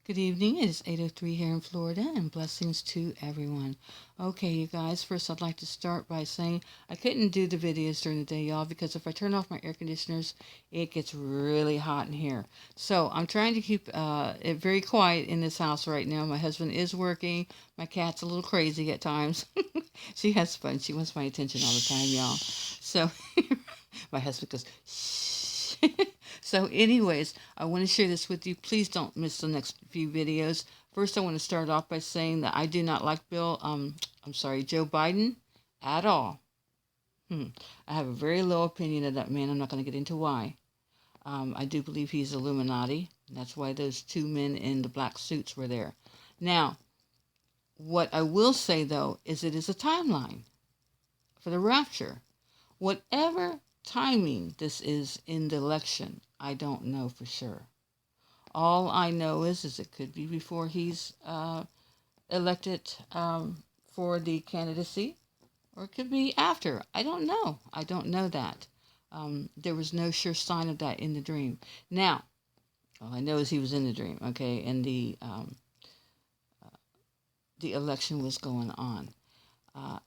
Good evening. It is 8:03 here in Florida, and blessings to everyone. Okay, you guys, first I'd like to start by saying I couldn't do the videos during the day, y'all, because if I turn off my air conditioners, it gets really hot in here. So I'm trying to keep it very quiet in this house right now. My husband is working. My cat's a little crazy at times. She has fun. She wants my attention all the time, y'all. So my husband goes, shh. So anyways, I want to share this with you. Please don't miss the next few videos. First, I want to start off by saying that I do not like Joe Biden at all. I have a very low opinion of that man. I'm not going to get into why. I do believe he's Illuminati. That's why those two men in the black suits were there. Now, what I will say, though, is it is a timeline for the rapture. Whatever timing this is in the election, I don't know for sure. All I know is it could be before he's elected for the candidacy, or it could be after. I don't know. I don't know that. There was no sure sign of that in the dream. Now, all I know is he was in the dream, okay, and the election was going on.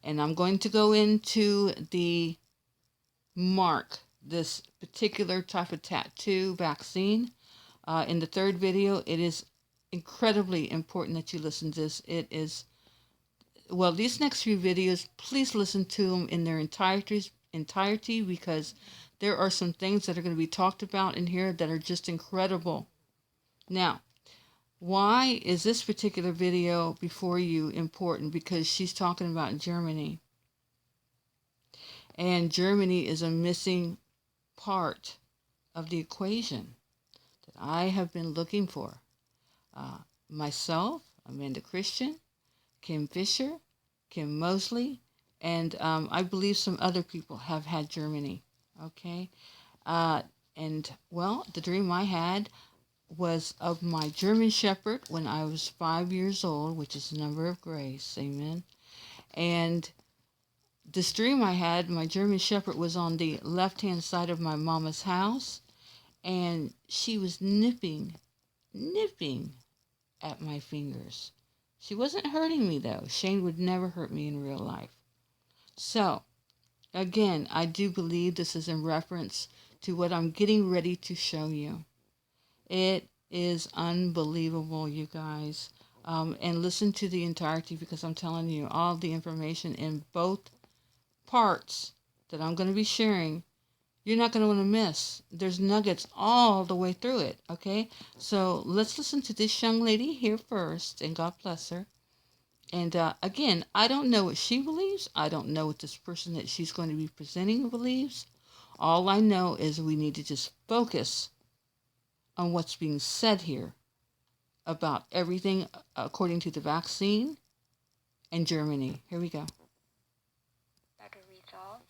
And I'm going to go into the mark this particular type of tattoo vaccine. In the third video, it is incredibly important that you listen to this. It is, well, these next few videos, please listen to them in their entirety because there are some things that are going to be talked about in here that are just incredible. Now, why is this particular video before you important? Because she's talking about Germany. And Germany is a missing part of the equation that I have been looking for. Myself, Amanda Christian, Kim Fisher, Kim Mosley, and I believe some other people have had Germany. Okay? And, well, the dream I had was of my German Shepherd when I was 5 years old, which is the number of grace. Amen. And this dream I had, my German Shepherd was on the left-hand side of my mama's house, and she was nipping at my fingers. She wasn't hurting me, though. Shane would never hurt me in real life. So, again, I do believe this is in reference to what I'm getting ready to show you. It is unbelievable, you guys. And listen to the entirety because I'm telling you all the information in both parts that I'm going to be sharing. You're not going to want to miss. There's nuggets all the way through it, okay? So let's listen to this young lady here first, and God bless her. And again, I don't know what she believes. I don't know what this person that she's going to be presenting believes. All I know is we need to just focus on what's being said here about everything according to the vaccine and Germany. Here we go. Better result,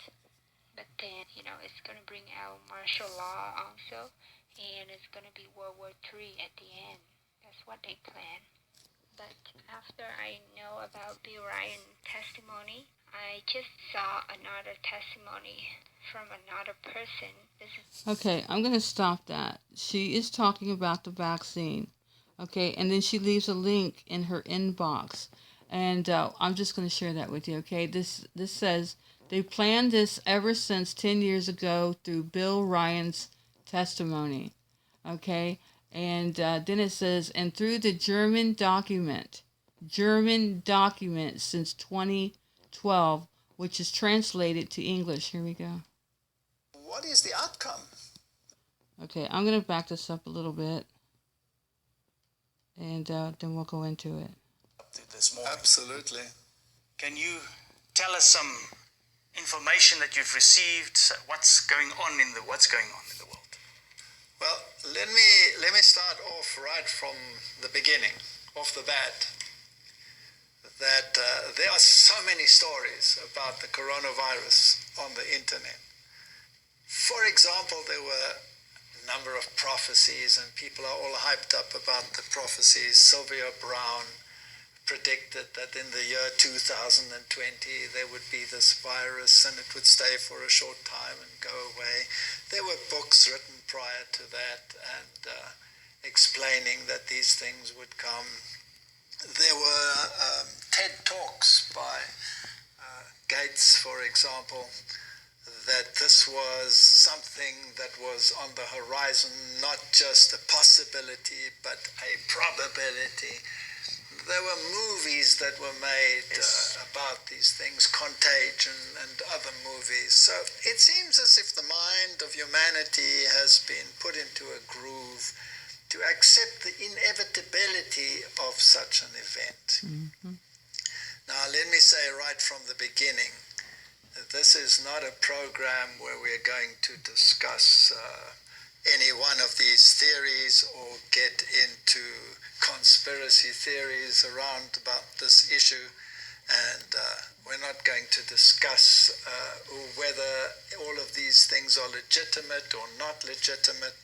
but then it's going to bring out martial law also, and it's going to be World War III at the end. That's what they plan. But after I know about Bill Ryan's testimony, I just saw another testimony from another person. Okay, I'm going to stop that. She is talking about the vaccine. Okay, and then she leaves a link in her inbox. And I'm just going to share that with you, okay? This says, they planned this ever since 10 years ago through Bill Ryan's testimony, okay? And then it says, and through the German document since 2012, which is translated to English. Here we go. What is the outcome? Okay, I'm going to back this up a little bit, and then we'll go into it. This morning. Absolutely. Can you tell us some information that you've received? What's going on in the world? Well, let me start off right from the beginning, off the bat. That there are so many stories about the coronavirus on the internet. For example, there were a number of prophecies, and people are all hyped up about the prophecies. Sylvia Brown predicted that in the year 2020 there would be this virus and it would stay for a short time and go away. There were books written prior to that, and explaining that these things would come. There were TED Talks by Gates, for example, that this was something that was on the horizon, not just a possibility, but a probability. There were movies that were made about these things, Contagion and other movies. So it seems as if the mind of humanity has been put into a groove to accept the inevitability of such an event. Mm-hmm. Now, let me say right from the beginning, this is not a program where we're going to discuss any one of these theories or get into conspiracy theories around about this issue. And we're not going to discuss whether all of these things are legitimate or not legitimate.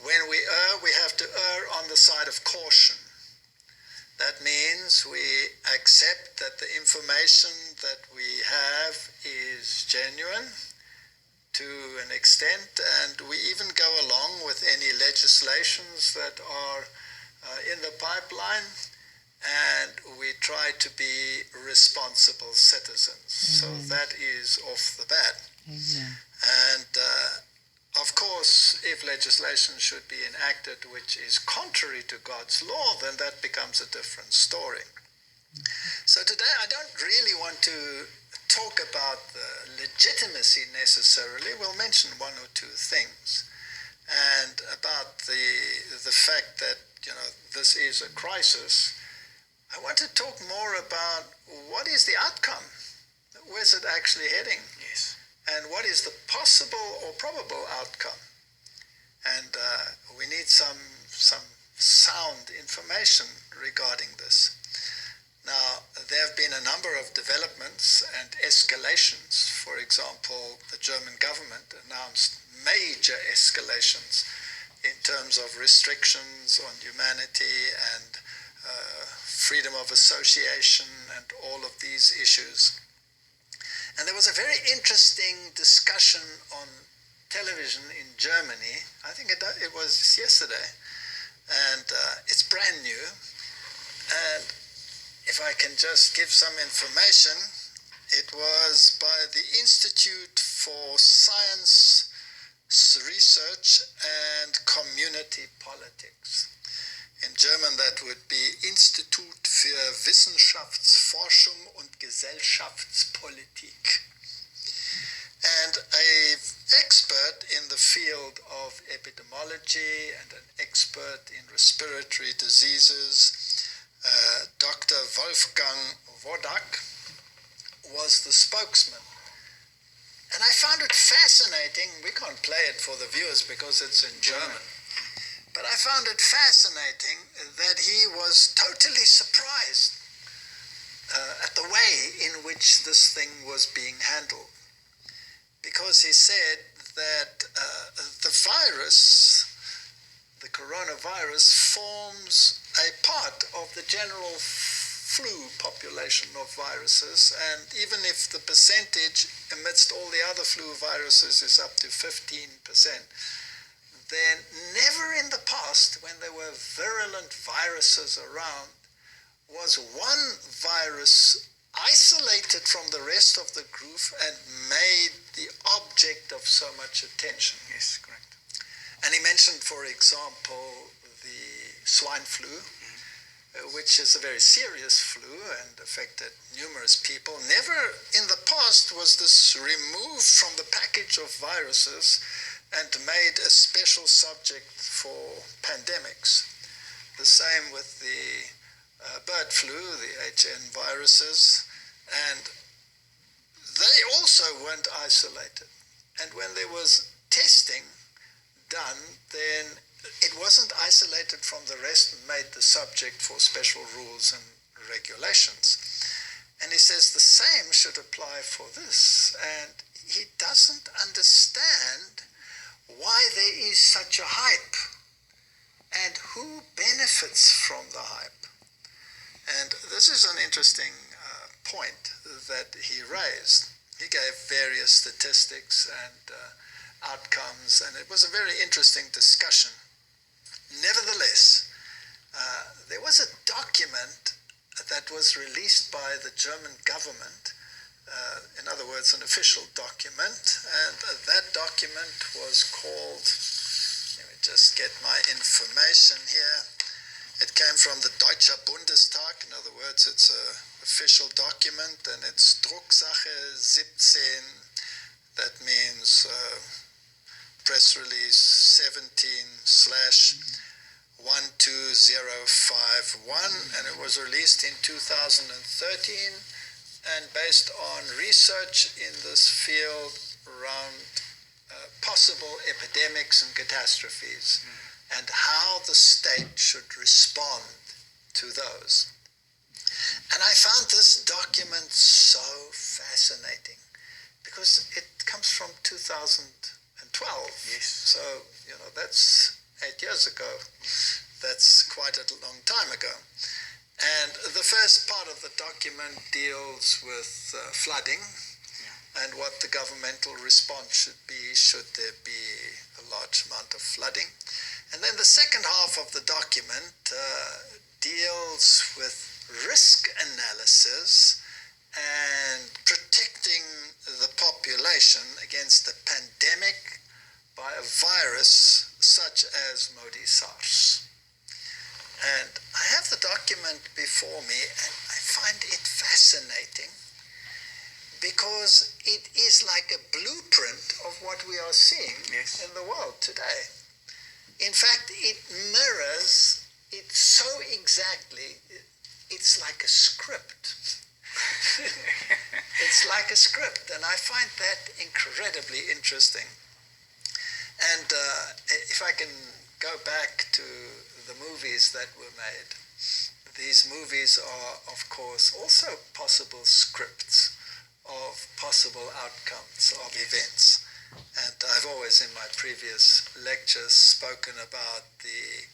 When we err, we have to err on the side of caution. That means we accept that the information that we have is genuine to an extent, and we even go along with any legislations that are in the pipeline, and we try to be responsible citizens. So that is off the bat. Amen. And of course, if legislation should be enacted which is contrary to God's law, then that becomes a different story. So today I don't really want to talk about the legitimacy necessarily. We'll mention one or two things. And about the fact that, this is a crisis, I want to talk more about what is the outcome. Where's it actually heading? Yes. And what is the possible or probable outcome? And we need some sound information regarding this. Now, there have been a number of developments and escalations. For example, the German government announced major escalations in terms of restrictions on humanity and freedom of association and all of these issues. And there was a very interesting discussion on television in Germany. I think it was yesterday, and it's brand new. And if I can just give some information, it was by the Institute for Science Research and Community Politics. In German, that would be Institut für Wissenschaftsforschung und Gesellschaftspolitik. And an expert in the field of epidemiology and an expert in respiratory diseases, Dr. Wolfgang Wodak, was the spokesman. And I found it fascinating. We can't play it for the viewers because it's in German. But I found it fascinating that he was totally surprised at the way in which this thing was being handled. Because he said that the virus, the coronavirus, forms a part of the general flu population of viruses, and even if the percentage amidst all the other flu viruses is up to 15%, then never in the past, when there were virulent viruses around, was one virus isolated from the rest of the group and made the object of so much attention. Yes, correct. And he mentioned, for example, the swine flu, which is a very serious flu and affected numerous people. Never in the past was this removed from the package of viruses and made a special subject for pandemics. The same with the bird flu, the HN viruses, and they also weren't isolated. And when there was testing done, then it wasn't isolated from the rest and made the subject for special rules and regulations. And he says the same should apply for this. And he doesn't understand why there is such a hype and who benefits from the hype. And this is an interesting point that he raised. He gave various statistics and outcomes, and it was a very interesting discussion. Nevertheless, there was a document that was released by the German government, in other words, an official document, and that document was called, let me just get my information here. It came from the Deutscher Bundestag, in other words, it's an official document, and it's Drucksache 17, that means press release 17/12051, and it was released in 2013, and based on research in this field around possible epidemics and catastrophes, and how the state should respond to those. And I found this document so fascinating because it comes from 2012. Yes. So, that's 8 years ago. That's quite a long time ago. And the first part of the document deals with flooding and what the governmental response should be should there be a large amount of flooding. And then the second half of the document deals with risk analysis and protecting the population against a pandemic by a virus such as Modi SARS. And I have the document before me, and I find it fascinating because it is like a blueprint of what we are seeing Yes. in the world today. In fact, it mirrors it so exactly, it's like a script. It's like a script, and I find that incredibly interesting. And if I can go back to the movies that were made, these movies are, of course, also possible scripts of possible outcomes of events. And I've always, in my previous lectures, spoken about the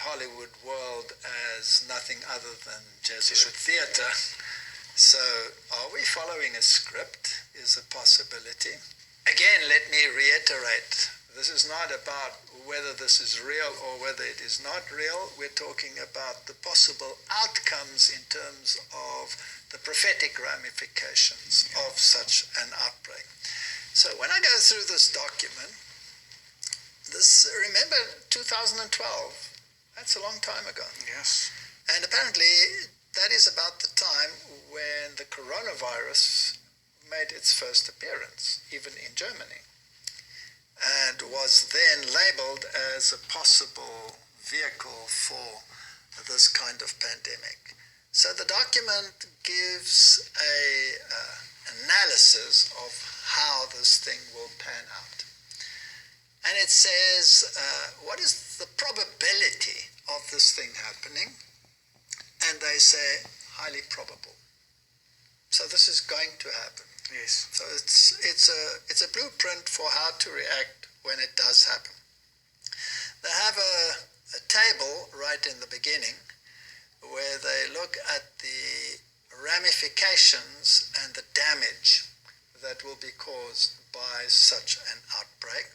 Hollywood world as nothing other than Jesuit theater. So, are we following a script is a possibility. Again, let me reiterate, this is not about whether this is real or whether it is not real. We're talking about the possible outcomes in terms of the prophetic ramifications of such an outbreak. So when I go through this document, remember 2012, that's a long time ago. Yes. And apparently that is about the time when the coronavirus made its first appearance, even in Germany, and was then labeled as a possible vehicle for this kind of pandemic. So the document gives an analysis of how this thing will pan out. And it says, what is the probability of this thing happening? And they say, highly probable. So this is going to happen. Yes. So it's a blueprint for how to react when it does happen. They have a table right in the beginning where they look at the ramifications and the damage that will be caused by such an outbreak.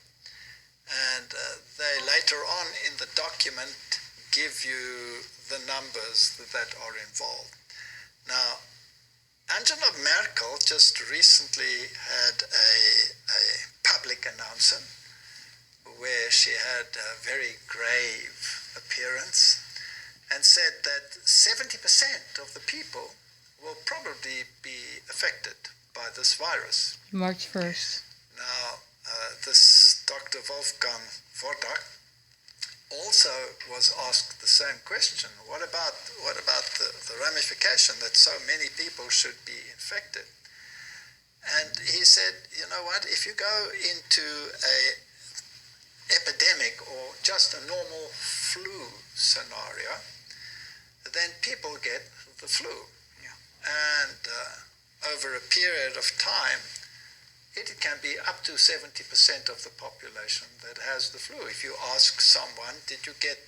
And they later on in the document give you the numbers that are involved. Now, Angela Merkel just recently had a public announcement where she had a very grave appearance and said that 70% of the people will probably be affected by this virus. March 1st. Now, this Dr. Wolfgang Wodak also was asked the same question. What about the ramification that so many people should be infected? And he said, you know what, if you go into a epidemic or just a normal flu scenario, then people get the flu. Yeah. And over a period of time, it can be up to 70% of the population that has the flu. If you ask someone, did you get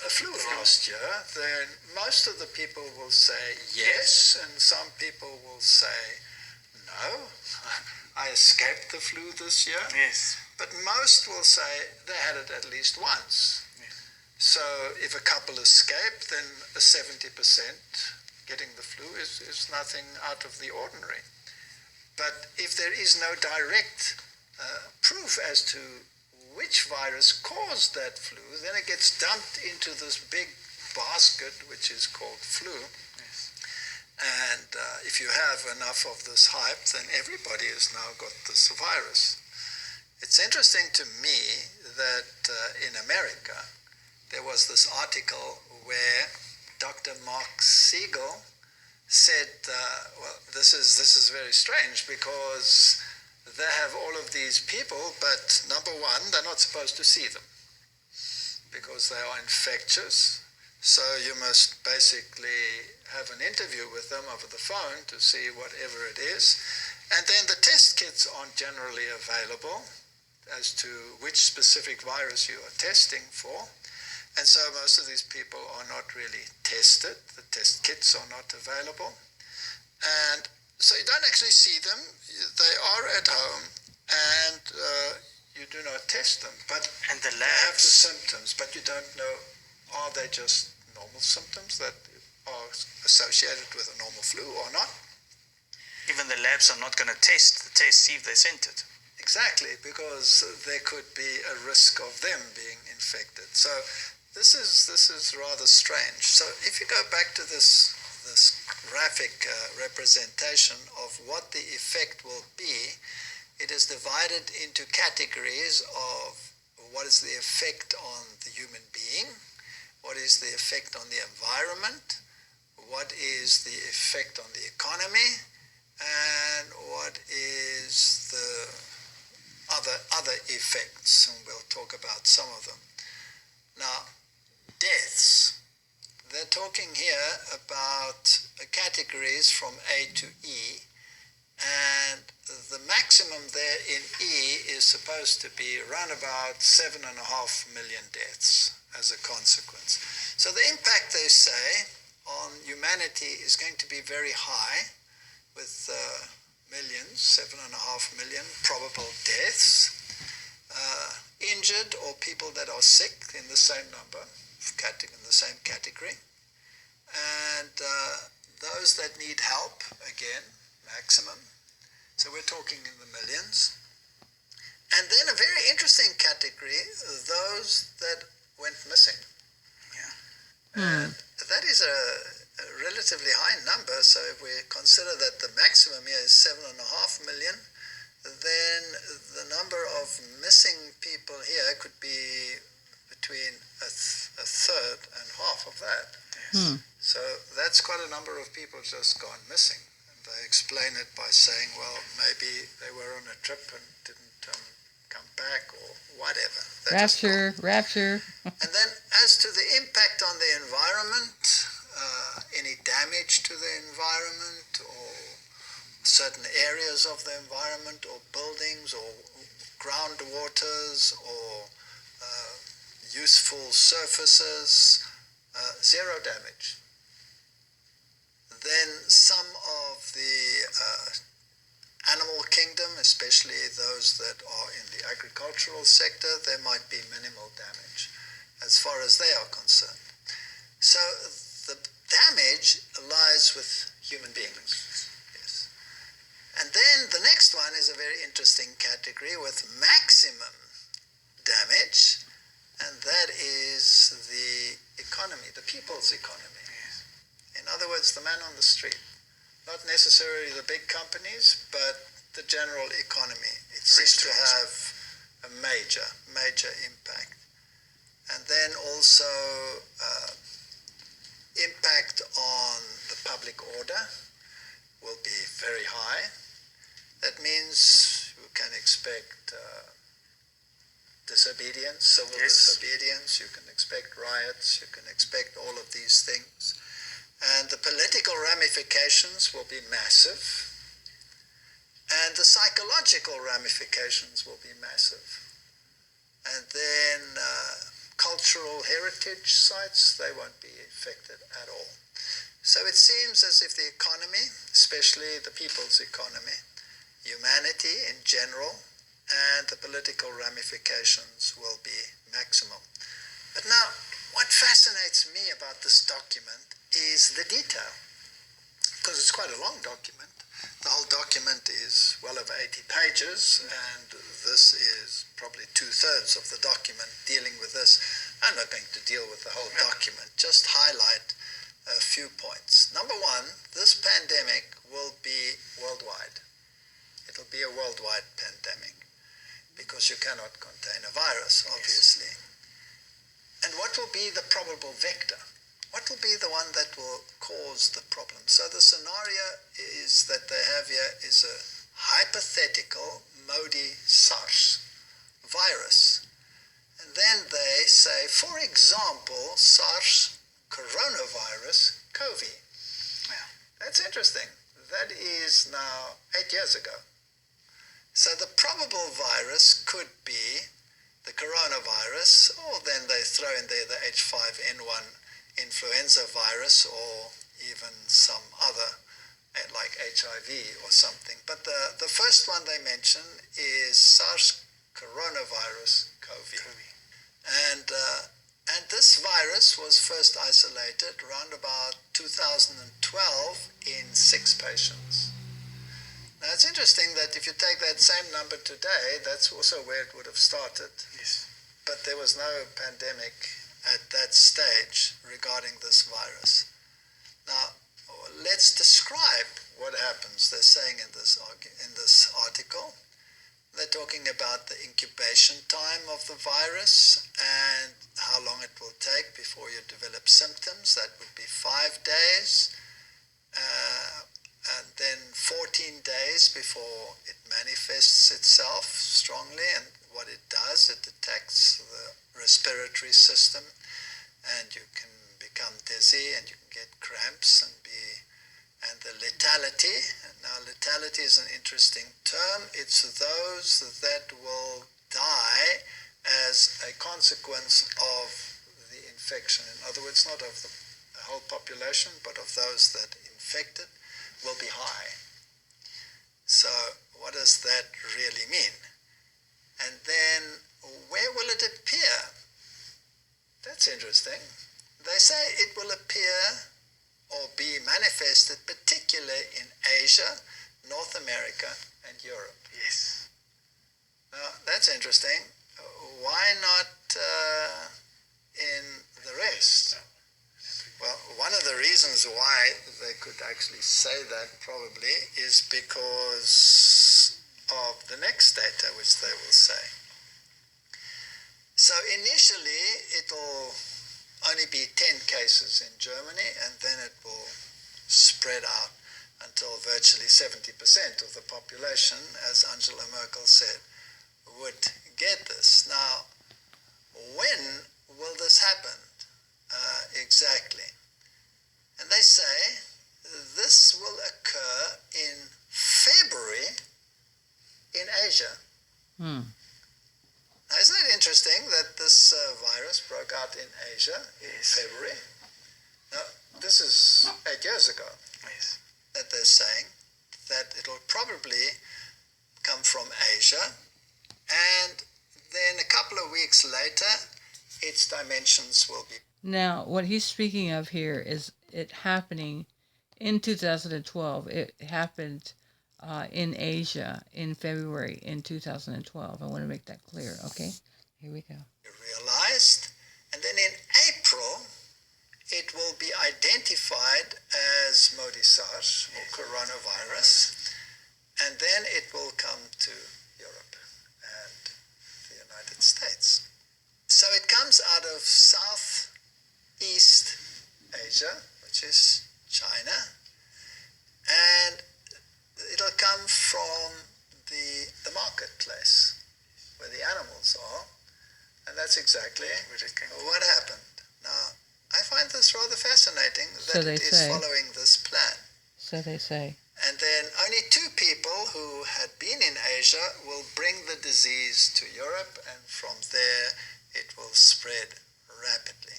a flu last year, then most of the people will say yes, and some people will say no, I escaped the flu this year. Yes. But most will say they had it at least once. Yes. So if a couple escape, then a 70% getting the flu is nothing out of the ordinary. But if there is no direct proof as to which virus caused that flu, then it gets dumped into this big basket, which is called flu. Yes. And if you have enough of this hype, then everybody has now got this virus. It's interesting to me that in America, there was this article where Dr. Mark Siegel said, well, this is very strange because they have all of these people, but number one, they're not supposed to see them because they are infectious. So you must basically have an interview with them over the phone to see whatever it is. And then the test kits aren't generally available as to which specific virus you are testing for. And so most of these people are not really tested. The test kits are not available. And so you don't actually see them. They are at home, and you do not test them. But And the they have the labs, symptoms, but you don't know, are they just normal symptoms that are associated with a normal flu or not? even the labs are not going to test the test, see if they sent it. Exactly, because there could be a risk of them being infected. So this is rather strange. So if you go back to this graphic representation of what the effect will be, it is divided into categories of what is the effect on the human being, what is the effect on the environment, what is the effect on the economy, and what is the other effects, and we'll talk about some of them. Now, deaths. They're talking here about categories from A to E, and the maximum there in E is supposed to be around about 7.5 million deaths as a consequence. So the impact, they say, on humanity is going to be very high, with millions, 7.5 million probable deaths, injured or people that are sick in the same number, in the same category, and those that need help, again, maximum. So we're talking in the millions. And then a very interesting category, those that went missing. And that is a relatively high number. So if we consider that the maximum here is 7.5 million, then the number of missing people here could be between a third and half of that. Hmm. So that's quite a number of people just gone missing. And they explain it by saying, well, maybe they were on a trip and didn't come back or whatever. Rapture. And then as to the impact on the environment, any damage to the environment or certain areas of the environment or buildings or groundwaters or useful surfaces, zero damage. Then some of the animal kingdom, especially those that are in the agricultural sector, there might be minimal damage as far as they are concerned. So the damage lies with human beings. Yes. And then the next one is a very interesting category with maximum damage, and that is the economy, the people's economy. In other words, the man on the street. Not necessarily the big companies, but the general economy. It seems to have a major impact. And then also impact on the public order will be very high. That means you can expect disobedience, civil disobedience, you can expect riots, you can expect all of these things. And the political ramifications will be massive, and the psychological ramifications will be massive. And then cultural heritage sites, they won't be affected at all. So it seems as if the economy, especially the people's economy, humanity in general, and the political ramifications will be maximum. But now, what fascinates me about this document is the detail, because it's quite a long document. The whole document is well over 80 pages, and this is probably 2/3 of the document dealing with this. I'm not going to deal with the whole document, just highlight a few points. Number one, this pandemic will be worldwide. It'll be a worldwide pandemic because you cannot contain a virus, obviously. Yes. And what will be the probable vector? What will be the one that will cause the problem? So the scenario is that they have here is a hypothetical Modi SARS virus. And then they say, for example, SARS coronavirus CoV. Yeah. That's interesting. That is now 8 years ago. So the probable virus could be the coronavirus, or then they throw in there the H5N1 influenza virus, or even some other, like HIV or something. But the first one they mention is SARS coronavirus CoV. And this virus was first isolated around about 2012 in 6 patients. Now it's interesting that if you take that same number today, that's also where it would have started. Yes. But there was no pandemic at that stage regarding this virus. Now, let's describe what happens. They're saying in this article, they're talking about the incubation time of the virus and how long it will take before you develop symptoms. That would be 5 days. And then 14 days before it manifests itself strongly, and what it does, it attacks the respiratory system, and you can become dizzy, and you can get cramps, and the lethality. And now lethality is an interesting term. It's those that will die as a consequence of the infection. In other words, not of the whole population, but of those that infected will be high. So what does that really mean? And then where will it appear? That's interesting. They say it will appear or be manifested particularly in Asia, North America, and Europe. Yes. Now that's interesting. Why not in the rest? Well, one of the reasons why they could actually say that probably is because of the next data, which they will say. So initially, it'll only be 10 cases in Germany, and then it will spread out until virtually 70% of the population, as Angela Merkel said, would get this. Now, when will this happen? Exactly. And they say this will occur in February in Asia. Now, isn't it interesting that this virus broke out in Asia in February? Now, this is 8 years ago that they're saying that it'll probably come from Asia, and then a couple of weeks later, its dimensions will be. Now, what he's speaking of here is it happening in 2012. It happened in Asia in February in 2012. I want to make that clear. Okay, here we go. Realized, and then in April, it will be identified as Modi SARS or coronavirus, and then it will come to Europe and the United States. So it comes out of Southeast Asia, which is China, and it'll come from the marketplace where the animals are, and that's exactly what happened. Now, I find this rather fascinating that it is following this plan. So they say. And then only 2 people who had been in Asia will bring the disease to Europe, and from there it will spread rapidly.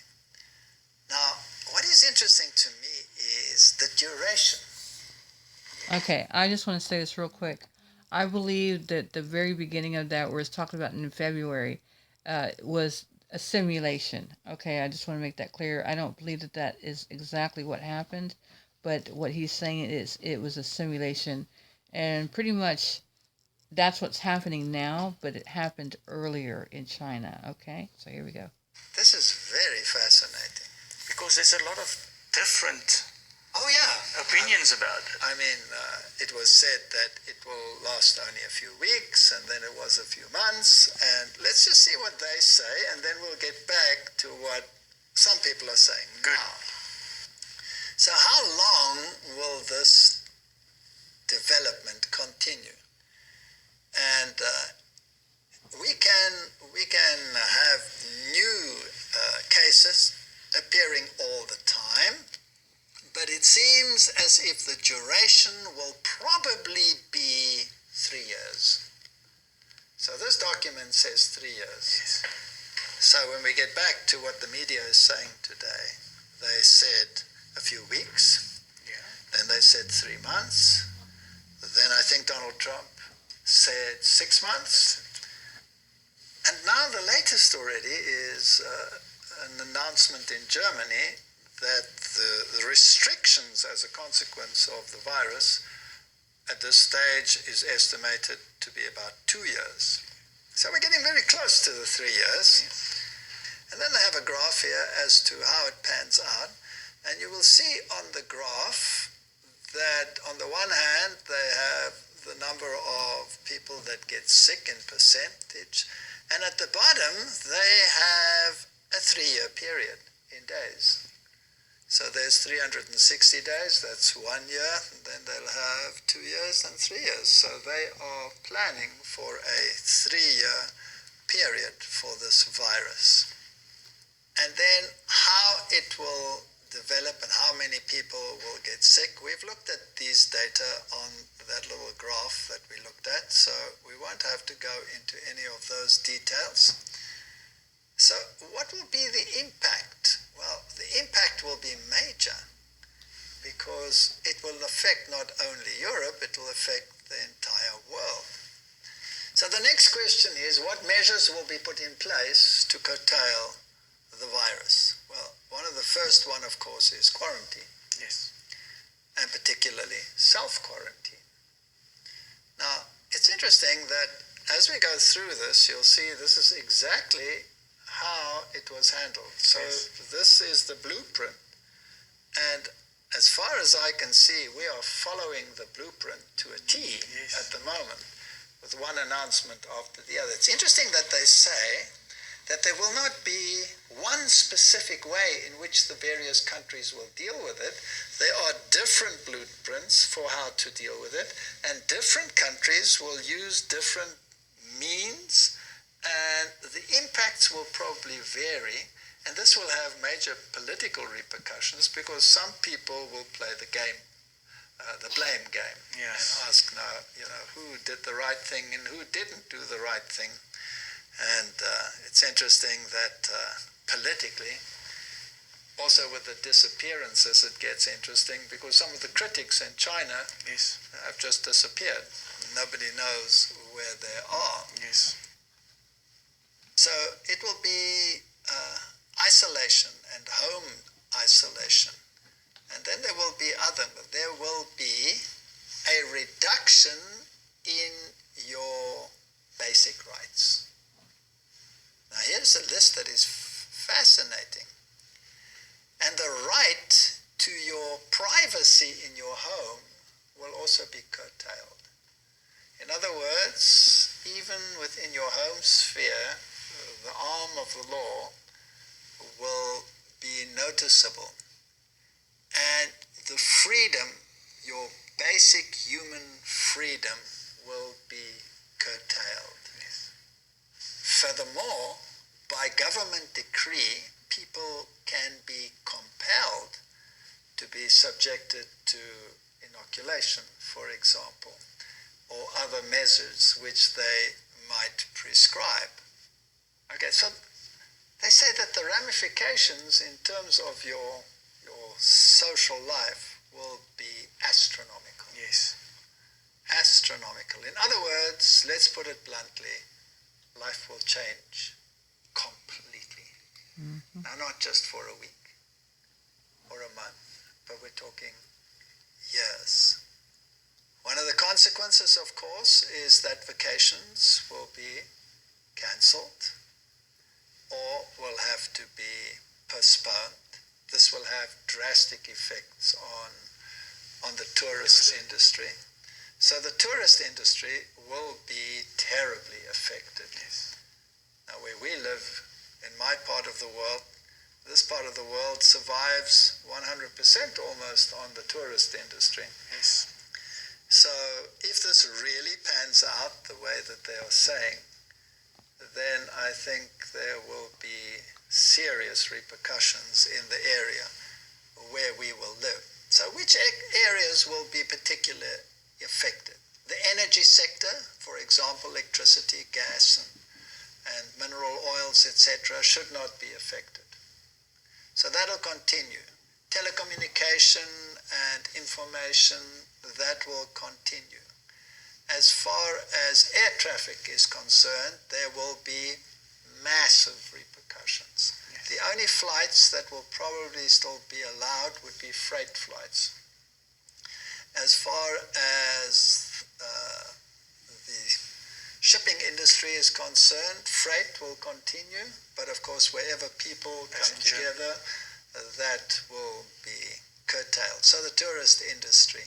Now, what is interesting to me is the duration. Okay, I just want to say this real quick. I believe that the very beginning of that, where it's talking about in February, was a simulation. Okay, I just want to make that clear. I don't believe that that is exactly what happened, but what he's saying is it was a simulation, and pretty much that's what's happening now, but it happened earlier in China. Okay, so here we go. This is very fascinating. Because there's a lot of different Oh, yeah. opinions about it. I mean, it was said that it will last only a few weeks, and then it was a few months, and let's just see what they say, and then we'll get back to what some people are saying Good. now. So how long will this development continue? And we can have new cases appearing all the time, but it seems as if the duration will probably be 3 years. So this document says 3 years. Yes. So when we get back to what the media is saying today, they said a few weeks, Yeah. then they said 3 months, then I think Donald Trump said 6 months, and now the latest already is an announcement in Germany that the restrictions as a consequence of the virus at this stage is estimated to be about 2 years. So we're getting very close to the 3 years. And then they have a graph here as to how it pans out. And you will see on the graph that on the one hand they have the number of people that get sick in percentage, and at the bottom they have a 3-year period in days. So there's 360 days, that's 1 year, and then they'll have 2 years and 3 years. So they are planning for a 3-year period for this virus. And then how it will develop and how many people will get sick, we've looked at these data on that little graph that we looked at, so we won't have to go into any of those details. So what will be the impact? Well, the impact will be major because it will affect not only Europe, it will affect the entire world. So the next question is, what measures will be put in place to curtail the virus? Well, one of the first one, of course, is quarantine. Yes. And particularly self-quarantine. Now, it's interesting that as we go through this, you'll see this is exactly how it was handled. So Yes. this is the blueprint. And as far as I can see, we are following the blueprint to a T Yes. at the moment, with one announcement after the other. It's interesting that they say that there will not be one specific way in which the various countries will deal with it. There are different blueprints for how to deal with it, and different countries will use different means, and the impacts will probably vary, and this will have major political repercussions because some people will play the game, the blame game, Yes. and ask now, who did the right thing and who didn't do the right thing. And it's interesting that politically, also with the disappearances, it gets interesting because some of the critics in China Yes. have just disappeared. Nobody knows where they are. Yes. So it will be isolation and home isolation. And then there will be a reduction in your basic rights. Now here's a list that is fascinating. And the right to your privacy in your home will also be curtailed. In other words, even within your home sphere, the arm of the law will be noticeable. And the freedom, your basic human freedom, will be curtailed. Furthermore, by government decree, people can be compelled to be subjected to inoculation, for example, or other measures which they might prescribe. Okay, so they say that the ramifications in terms of your social life will be astronomical. Yes. Astronomical. In other words, let's put it bluntly, life will change completely. Now, not just for a week or a month, but we're talking years. One of the consequences, of course, is that vacations will be cancelled or will have to be postponed. This will have drastic effects on the tourist industry. So the tourist industry will be terribly affected. Yes. Now, where we live, in my part of the world, this part of the world survives 100% almost on the tourist industry. Yes. So if this really pans out the way that they are saying, then I think there will be serious repercussions in the area where we will live. So which areas will be particularly affected? The energy sector, for example, electricity, gas, and mineral oils, etc., should not be affected. So that'll continue. Telecommunication and information, that will continue. As far as air traffic is concerned, there will be massive repercussions. Yes. The only flights that will probably still be allowed would be freight flights. As far as the shipping industry is concerned, freight will continue, but of course wherever people come together, that will be curtailed. So the tourist industry,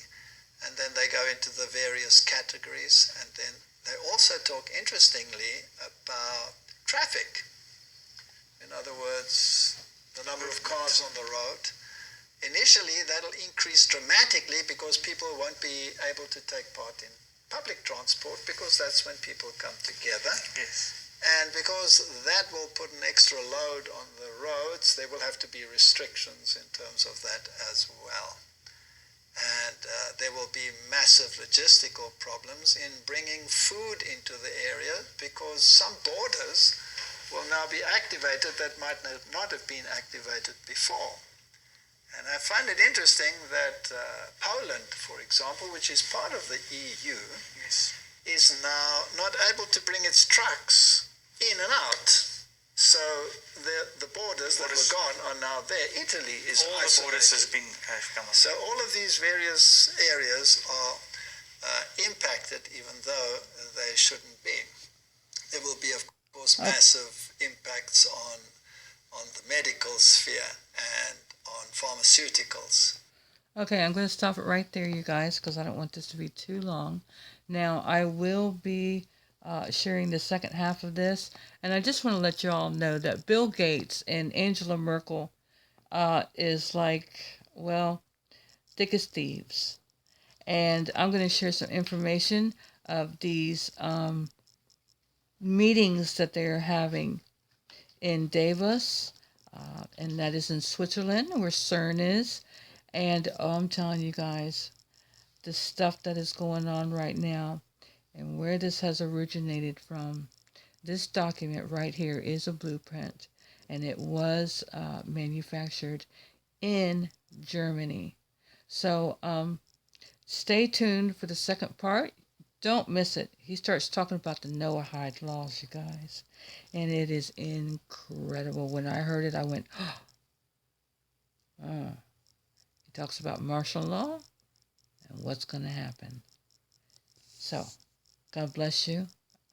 and then they go into the various categories, and then they also talk interestingly about traffic. In other words, the number of cars on the road. Initially, that'll increase dramatically because people won't be able to take part in public transport because that's when people come together. Yes. And because that will put an extra load on the roads, there will have to be restrictions in terms of that as well. And there will be massive logistical problems in bringing food into the area because some borders will now be activated that might not have been activated before. And I find it interesting that Poland, for example, which is part of the EU, yes, is now not able to bring its trucks in and out. So the borders that were gone are now there. Italy is all isolated. the borders have come up. So all of these various areas are impacted, even though they shouldn't be. There will be, of course, massive impacts on the medical sphere and on pharmaceuticals. Okay, I'm going to stop it right there, you guys, because I don't want this to be too long. Now, I will be sharing the second half of this, and I just want to let you all know that Bill Gates and Angela Merkel is like, well, thick as thieves. And I'm going to share some information of these meetings that they're having in Davos, and that is in Switzerland, where CERN is. And I'm telling you guys, the stuff that is going on right now and where this has originated from. This document right here is a blueprint, and it was manufactured in Germany. So stay tuned for the second part. Don't miss it. He starts talking about the Noahide laws, you guys. And it is incredible. When I heard it, I went, oh. He talks about martial law and what's going to happen. So, God bless you.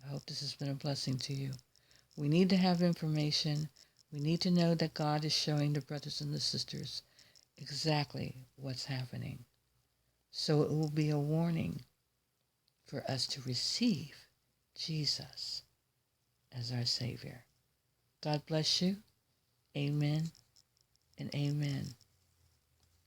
I hope this has been a blessing to you. We need to have information. We need to know that God is showing the brothers and the sisters exactly what's happening. So it will be a warning for us to receive Jesus as our Savior. God bless you. Amen and amen.